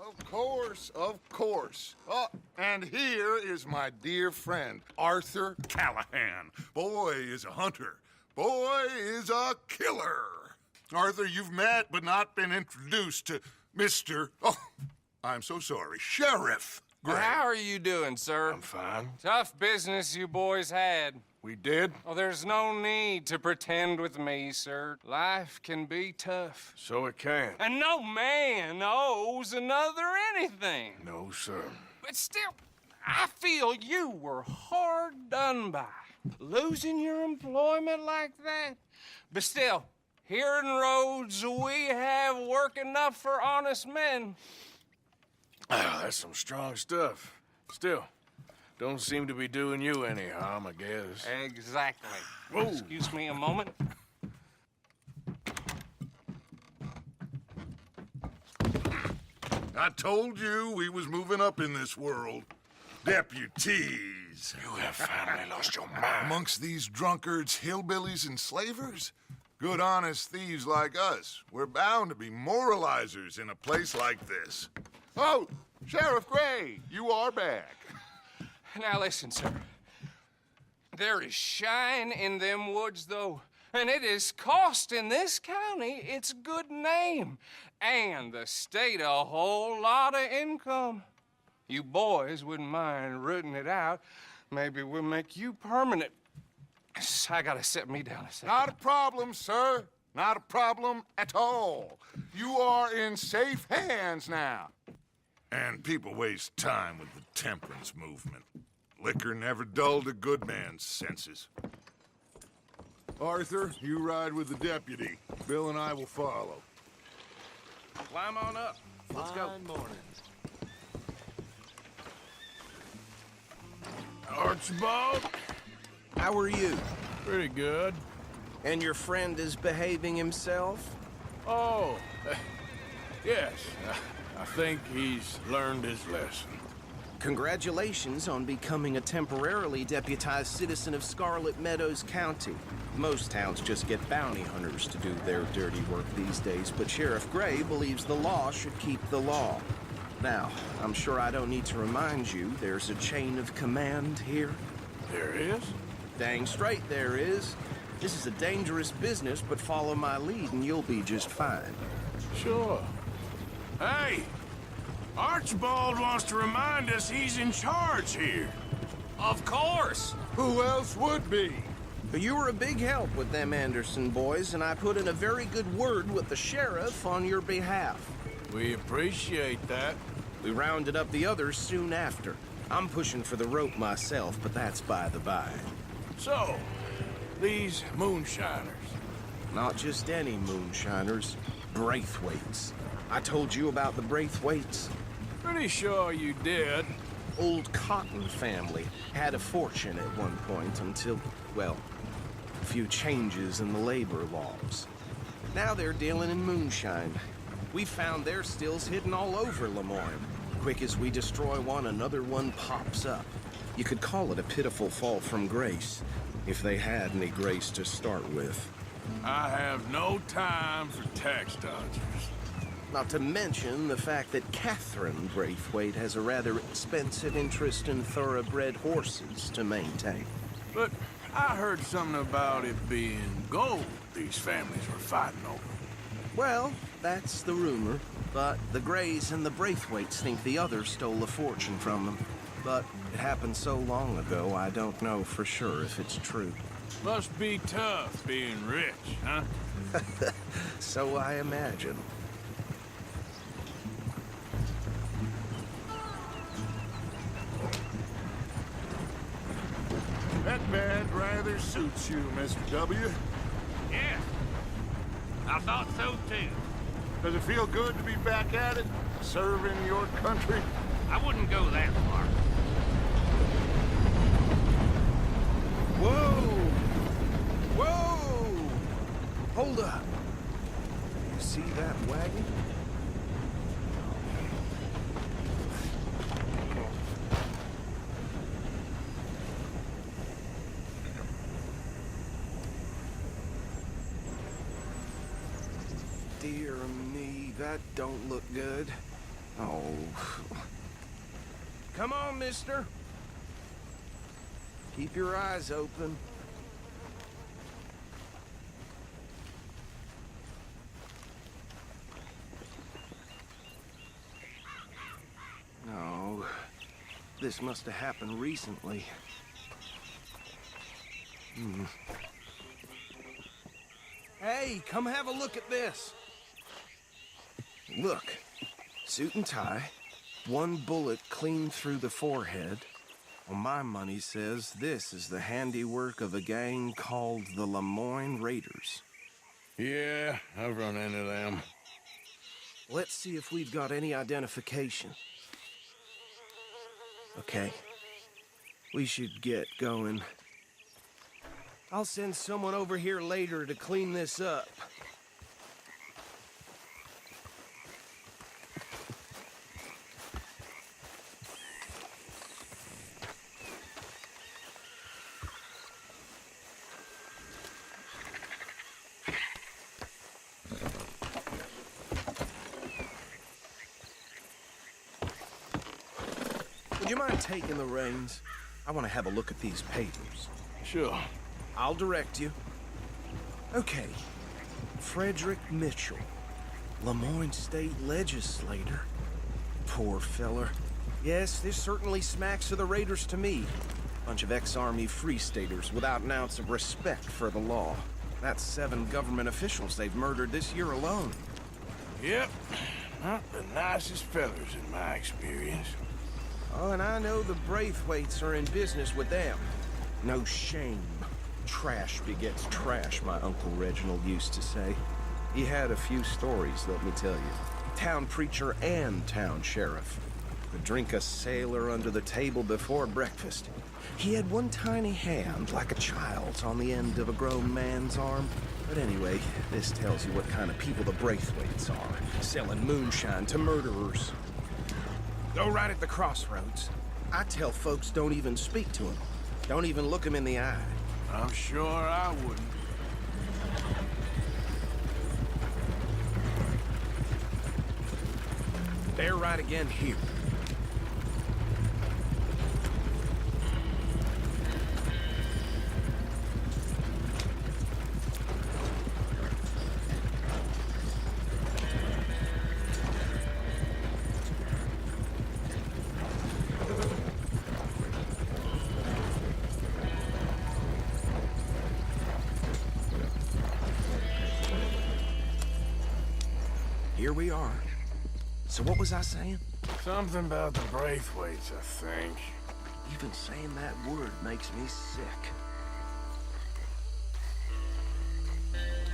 Of course, of course. Oh, and here is my dear friend, Arthur Callahan. Boy is a hunter. Boy is a killer. Arthur, you've met but not been introduced to Mr. Oh, I'm so sorry, Sheriff Gray. How are you doing, sir? I'm fine. Tough business you boys had. We did? Oh, there's no need to pretend with me, sir. Life can be tough. So it can. And no man owes another anything. No, sir. But still, I feel you were hard done by. Losing your employment like that. But still, here in Rhodes, we have work enough for honest men. Ah, that's some strong stuff. Still, don't seem to be doing you any harm, I guess. Exactly. Whoa. Excuse me a moment. I told you we was moving up in this world. Deputies. You have finally lost your mind. Amongst these drunkards, hillbillies, and slavers? Good, honest thieves like us. We're bound to be moralizers in a place like this. Oh, Sheriff Gray, you are back. Now listen, sir. There is shine in them woods, though, and it is costing this county its good name and the state a whole lot of income. You boys wouldn't mind rooting it out. Maybe we'll make you permanent. I gotta sit me down a second. Not a problem, sir. Not a problem at all. You are in safe hands now. And people waste time with the temperance movement. Liquor never dulled a good man's senses. Arthur, you ride with the deputy. Bill and I will follow. Climb on up. Let's go. Fine morning. Archibald? How are you? Pretty good. And your friend is behaving himself? Oh, yes. I think he's learned his lesson. Congratulations on becoming a temporarily deputized citizen of Scarlet Meadows County. Most towns just get bounty hunters to do their dirty work these days, but Sheriff Gray believes the law should keep the law. Now, I'm sure I don't need to remind you there's a chain of command here. There is? Dang straight there is. This is a dangerous business, but follow my lead and you'll be just fine. Sure. Hey! Archibald wants to remind us he's in charge here. Of course. Who else would be? You were a big help with them Anderson boys, and I put in a very good word with the sheriff on your behalf. We appreciate that. We rounded up the others soon after. I'm pushing for the rope myself, but that's by the by. So, these moonshiners. Not just any moonshiners, Braithwaites. I told you about the Braithwaites. Pretty sure you did. Old Cotton family had a fortune at one point until, well, a few changes in the labor laws. Now they're dealing in moonshine. We found their stills hidden all over Lemoyne. Quick as we destroy one, another one pops up. You could call it a pitiful fall from grace, if they had any grace to start with. I have no time for tax dodgers. Not to mention the fact that Catherine Braithwaite has a rather expensive interest in thoroughbred horses to maintain. But I heard something about it being gold these families were fighting over. Well, that's the rumor. But the Grays and the Braithwaites think the others stole a fortune from them. But it happened so long ago, I don't know for sure if it's true. Must be tough being rich, huh? So I imagine. That bed rather suits you, Mr. W. Yeah. I thought so, too. Does it feel good to be back at it? Serving your country? I wouldn't go that far. Whoa! Whoa! Hold up. You see that wagon? Dear me, that don't look good. Oh. Come on, mister. Keep your eyes open. No. This must have happened recently. Hey, come have a look at this. Look. Suit and tie. One bullet clean through the forehead. Well, my money says this is the handiwork of a gang called the Lemoyne Raiders. Yeah, I've run into them. Let's see if we've got any identification. Okay. We should get going. I'll send someone over here later to clean this up. Would you mind taking the reins? I want to have a look at these papers. Sure. I'll direct you. Okay. Frederick Mitchell, Lemoyne State Legislator. Poor feller. Yes, this certainly smacks of the Raiders to me. Bunch of ex-Army Free Staters without an ounce of respect for the law. That's 7 government officials they've murdered this year alone. Yep. Not the nicest fellers in my experience. Oh, and I know the Braithwaites are in business with them. No shame. Trash begets trash, my Uncle Reginald used to say. He had a few stories, let me tell you. Town preacher and town sheriff. Could drink a sailor under the table before breakfast. He had one tiny hand, like a child's, on the end of a grown man's arm. But anyway, this tells you what kind of people the Braithwaites are. Selling moonshine to murderers. Go right at the crossroads. I tell folks don't even speak to him. Don't even look him in the eye. I'm sure I wouldn't. They're right again here. Here we are. So what was I saying? Something about the Braithwaites, I think. Even saying that word makes me sick.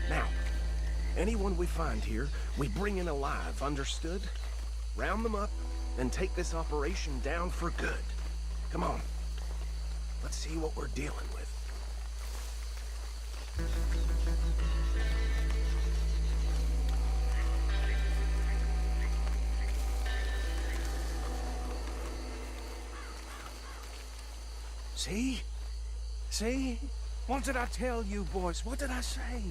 Now, anyone we find here, we bring in alive, understood? Round them up, and take this operation down for good. Come on. Let's see what we're dealing with. See? See? What did I tell you, boys? What did I say?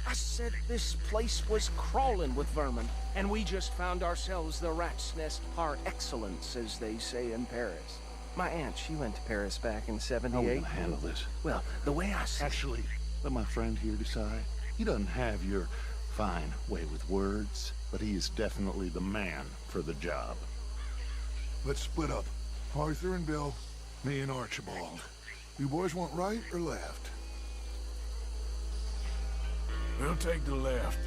I said this place was crawling with vermin, and we just found ourselves the rat's nest par excellence, as they say in Paris. My aunt, she went to Paris back in How are we '78. gonna handle this? Well, the way I see Actually, let my friend here decide. He doesn't have your fine way with words, but he is definitely the man for the job. Let's split up. Arthur and Bill, me and Archibald. You boys want right or left? We'll take the left.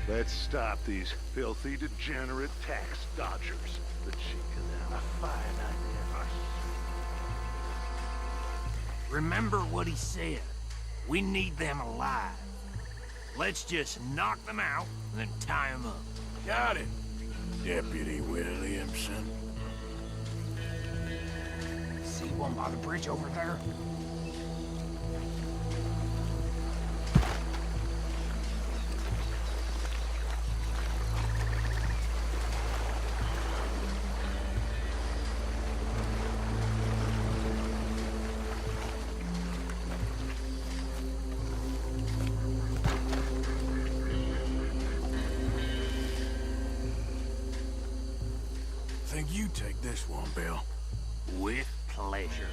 Let's stop these filthy, degenerate tax dodgers. The chicken and a fine idea. Remember what he said. We need them alive. Let's just knock them out and then tie them up. Got it, Deputy Williamson. See one by the bridge over there? You take this one, Bill. With pleasure.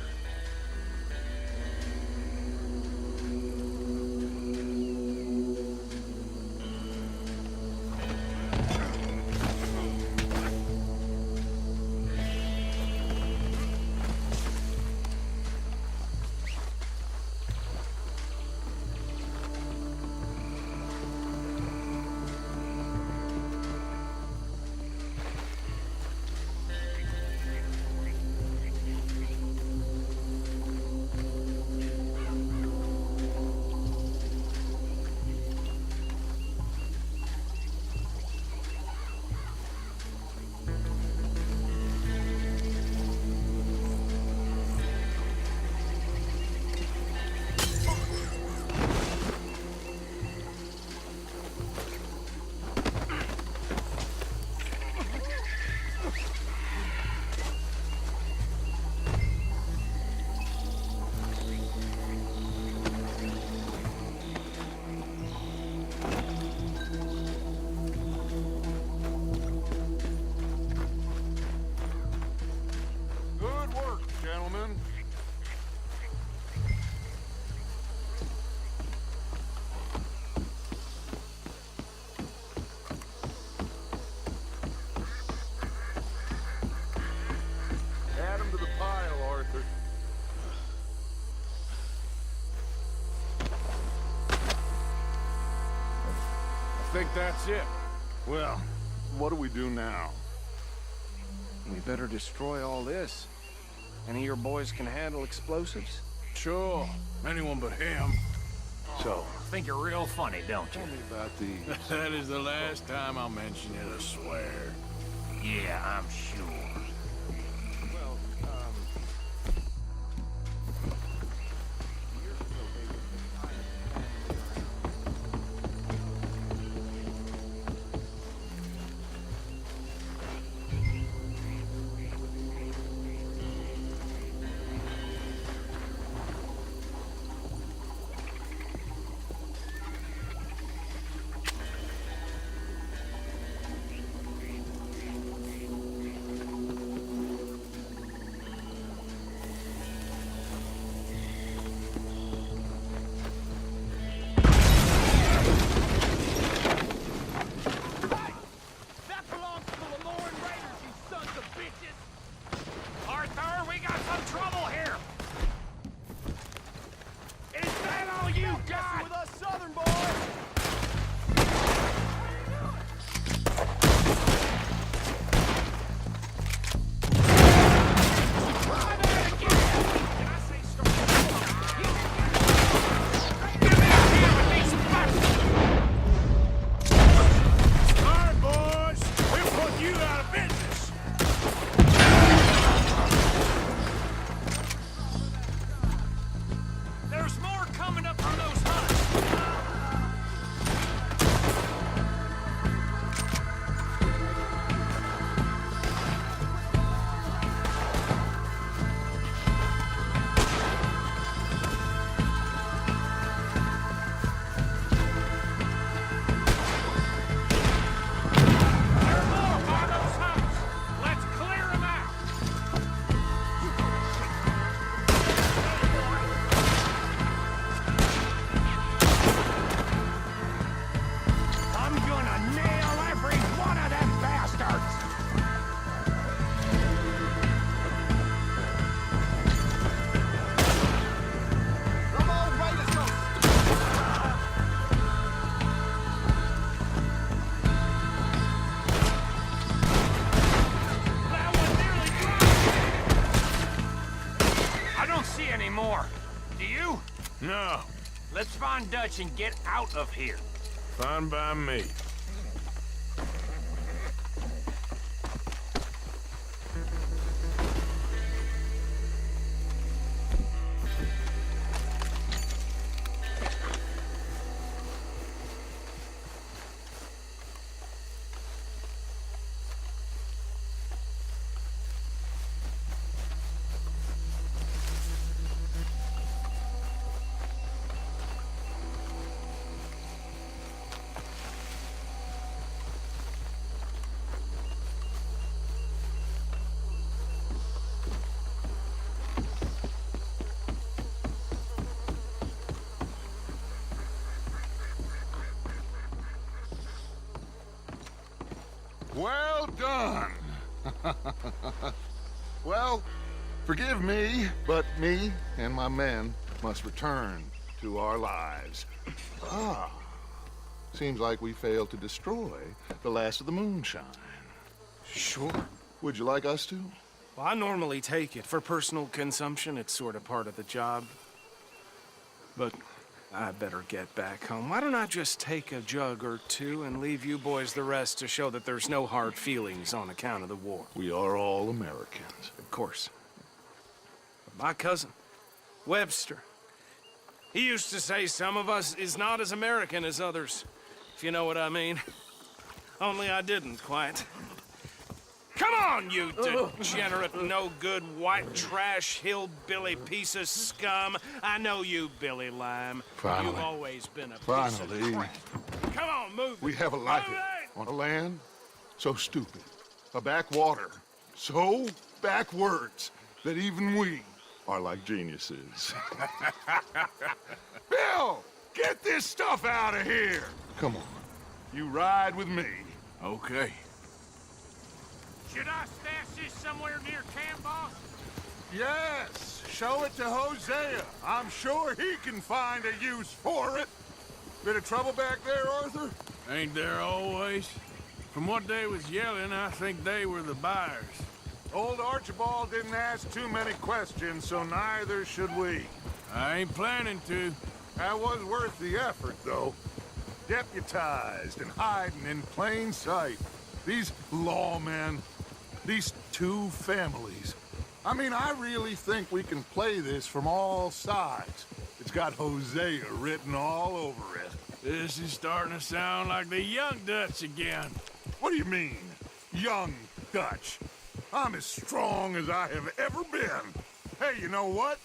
Good work, gentlemen. Add 'em to the pile, Arthur. I think that's it. Well, what do we do now? We better destroy all this. Any of your boys can handle explosives? Sure. Anyone but him. So, Think you're real funny, don't you? tell me about these. That is the last time I'll mention it, I swear. Yeah, I'm sure. Well, That belongs to the Lamorne Raiders, you sons of bitches! Arthur, we got some trouble here! Is that all you got? With us southern boys! Try that again! Did I say start? Get out here with these fuckers! All right, boys. We'll put you out of business. There's more coming up from those huts. There are more by those huts. Let's clear them out. I'm gonna nail every one of them bastards! Come on, Raiders, go! That one nearly dropped! I don't see any more. Do you? No. Let's find Dutch and get out of here. Fine by me. Well done. Well, forgive me, but me and my men must return to our lives. Ah, seems like we failed to destroy the last of the moonshine. Sure. Would you like us to? Well, I normally take it. For personal consumption, it's sort of part of the job. But I better get back home. Why don't I just take a jug or two and leave you boys the rest to show that there's no hard feelings on account of the war? We are all Americans. Of course. But my cousin, Webster, he used to say some of us is not as American as others, if you know what I mean. Only I didn't quite. Come on, you degenerate, no-good, white trash, hillbilly piece of scum. I know you, Billy Lime. Finally. You've always been a piece Finally. of crap. Come on, move it. We have a life Move it! on a land so stupid, a backwater so backwards that even we are like geniuses. Bill, get this stuff out of here. Come on, you ride with me. Okay. Should I stash this somewhere near camp, boss? Yes, show it to Hosea. I'm sure he can find a use for it. Bit of trouble back there, Arthur? Ain't there always? From what they was yelling, I think they were the buyers. Old Archibald didn't ask too many questions, so neither should we. I ain't planning to. That was worth the effort, though. Deputized and hiding in plain sight. These lawmen, these two families. I mean, I really think we can play this from all sides. It's got Hosea written all over it. This is starting to sound like the Young Dutch again. What do you mean, young Dutch? I'm as strong as I have ever been. Hey, you know what?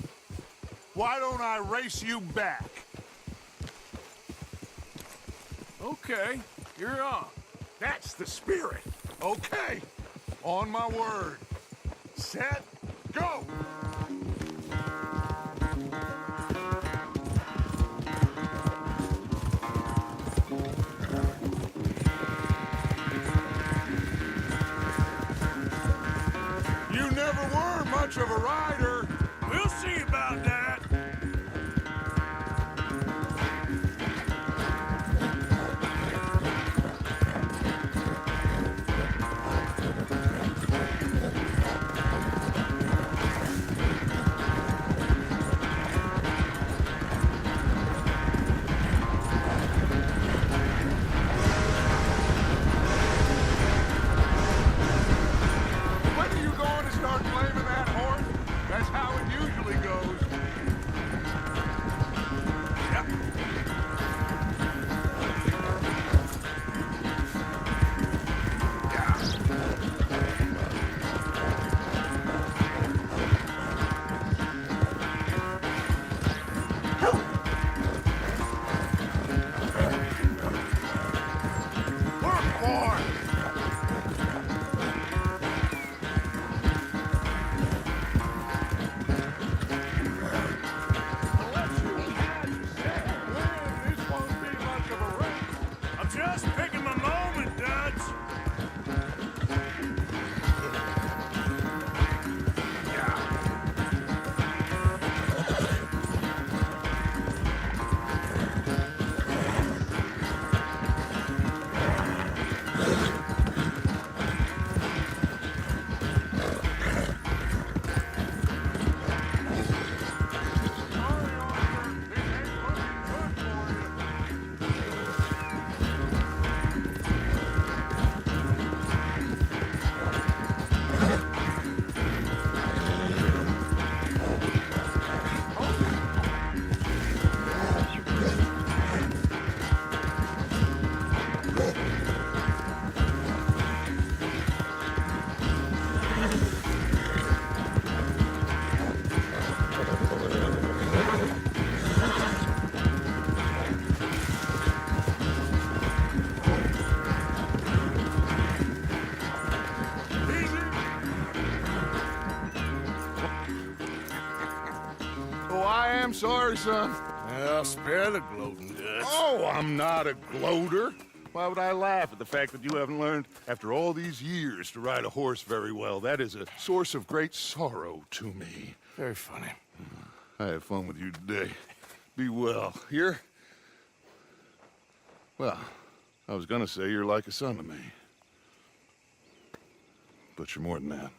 Why don't I race you back? Okay, you're on. That's the spirit. Okay, on my word. Set, go! You never were much of a rider. We'll see about that. When are you going to start blaming that horse? That's how it usually goes. Work, boy! Unless you had set wind, this won't be much of a race. I'm just picking my moment, Dutch. Sorry, Arthur. This ain't looking good for you. Oh, I am sorry, son. Well, spare the gloating, Dutch. Oh, I'm not a gloater. Why would I laugh at the fact that you haven't learned, after all these years, to ride a horse very well? That is a source of great sorrow to me. Very funny. I had fun with you today. Be well. Here? Well, I was gonna say you're like a son to me. But you're more than that.